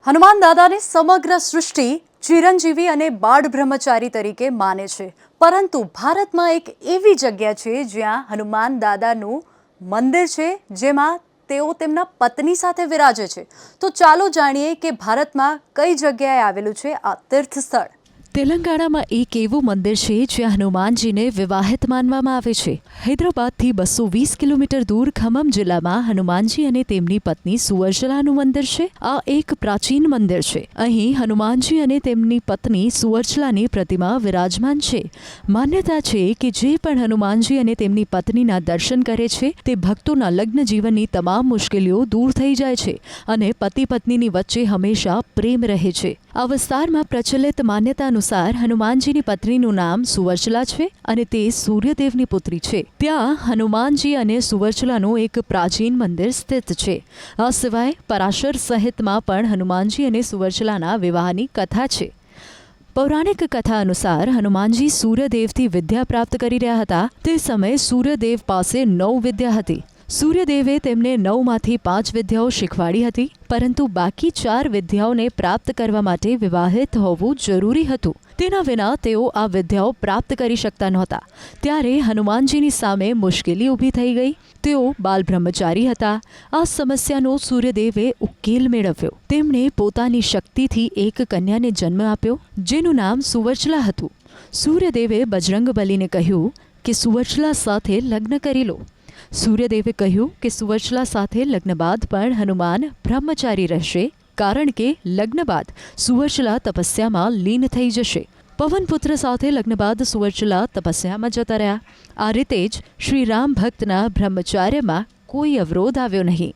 હનુમાન દાદાને સમગ્ર સૃષ્ટિ ચિરંજીવી અને બાળ બ્રહ્મચારી તરીકે માને છે, પરંતુ ભારતમાં એક એવી જગ્યા છે જ્યાં હનુમાન દાદાનું મંદિર છે, જેમાં તેઓ તેમના પત્ની સાથે વિરાજે છે। તો ચાલો જાણીએ કે ભારતમાં કઈ જગ્યાએ આવેલું છે આ તીર્થ સ્થળ। તેલંગાણામાં એક એવું મંદિર છે જ્યાં હનુમાનજીને વિવાહિત માનવામાં આવે છે। હૈદરાબાદથી 220 કિલોમીટર દૂર ખમમ જિલ્લામાં હનુમાનજી અને તેમની પત્ની સુવર્ચલાનું મંદિર છે। આ એક પ્રાચીન મંદિર છે। અહીં હનુમાનજી અને તેમની પત્ની સુવર્ચલાની પ્રતિમા વિરાજમાન છે। માન્યતા છે કે જે પણ હનુમાનજી અને તેમની પત્નીના દર્શન કરે છે તે ભક્તોના લગ્ન જીવનની તમામ મુશ્કેલીઓ દૂર થઈ જાય છે અને પતિ પત્નીની વચ્ચે હંમેશા પ્રેમ રહે છે। આ વિસ્તારમાં પ્રચલિત માન્યતા અનુસાર હનુમાનજીની પત્નીનું નામ સુવર્ચલા છે અને તે સૂર્યદેવની પુત્રી છે। ત્યાં હનુમાનજી અને સુવર્ચલાનું એક પ્રાચીન મંદિર સ્થિત છે। આ સિવાય પરાશર સહિતમાં પણ હનુમાનજી અને સુવર્ચલાના વિવાહની કથા છે। પૌરાણિક કથા અનુસાર હનુમાનજી સૂર્યદેવથી વિદ્યા પ્રાપ્ત કરી રહ્યા હતા। તે સમયે સૂર્યદેવ પાસે 9 વિદ્યા હતી। સૂર્યદેવે તેમને 9માંથી 5 વિદ્યાઓ શીખવાડી હતી, પરંતુ બાકી 4 વિદ્યાઓને પ્રાપ્ત કરવા માટે વિવાહિત હોવું જરૂરી હતું। તેના વિના તેઓ આ વિદ્યાઓ પ્રાપ્ત કરી શકતા નહોતા। ત્યારે હનુમાનજીની સામે મુશ્કેલી ઊભી થઈ ગઈ। તેઓ બાલ બ્રહ્મચારી હતા। આ સમસ્યાનો સૂર્યદેવે ઉકેલ મેળવ્યો। તેમણે પોતાની શક્તિથી એક કન્યાને જન્મ આપ્યો, જેનું નામ સુવર્ચલા હતું। સૂર્યદેવે બજરંગબલીને કહ્યું કે સુવર્ચલા સાથે લગ્ન કરી લો। સૂર્યદેવે કહ્યું કે સુવર્ચલા સાથે લગ્ન બાદ પણ હનુમાન બ્રહ્મચારી રહેશે, કારણ કે લગ્ન બાદ સુવર્ચલા તપસ્યામાં લીન થઈ જશે। પવનપુત્ર સાથે લગ્ન બાદ સુવર્ચલા તપસ્યામાં જતા રહ્યા। આ રીતે જ શ્રી રામ ભક્તના બ્રહ્મચાર્યમાં કોઈ અવરોધ આવ્યો નહીં।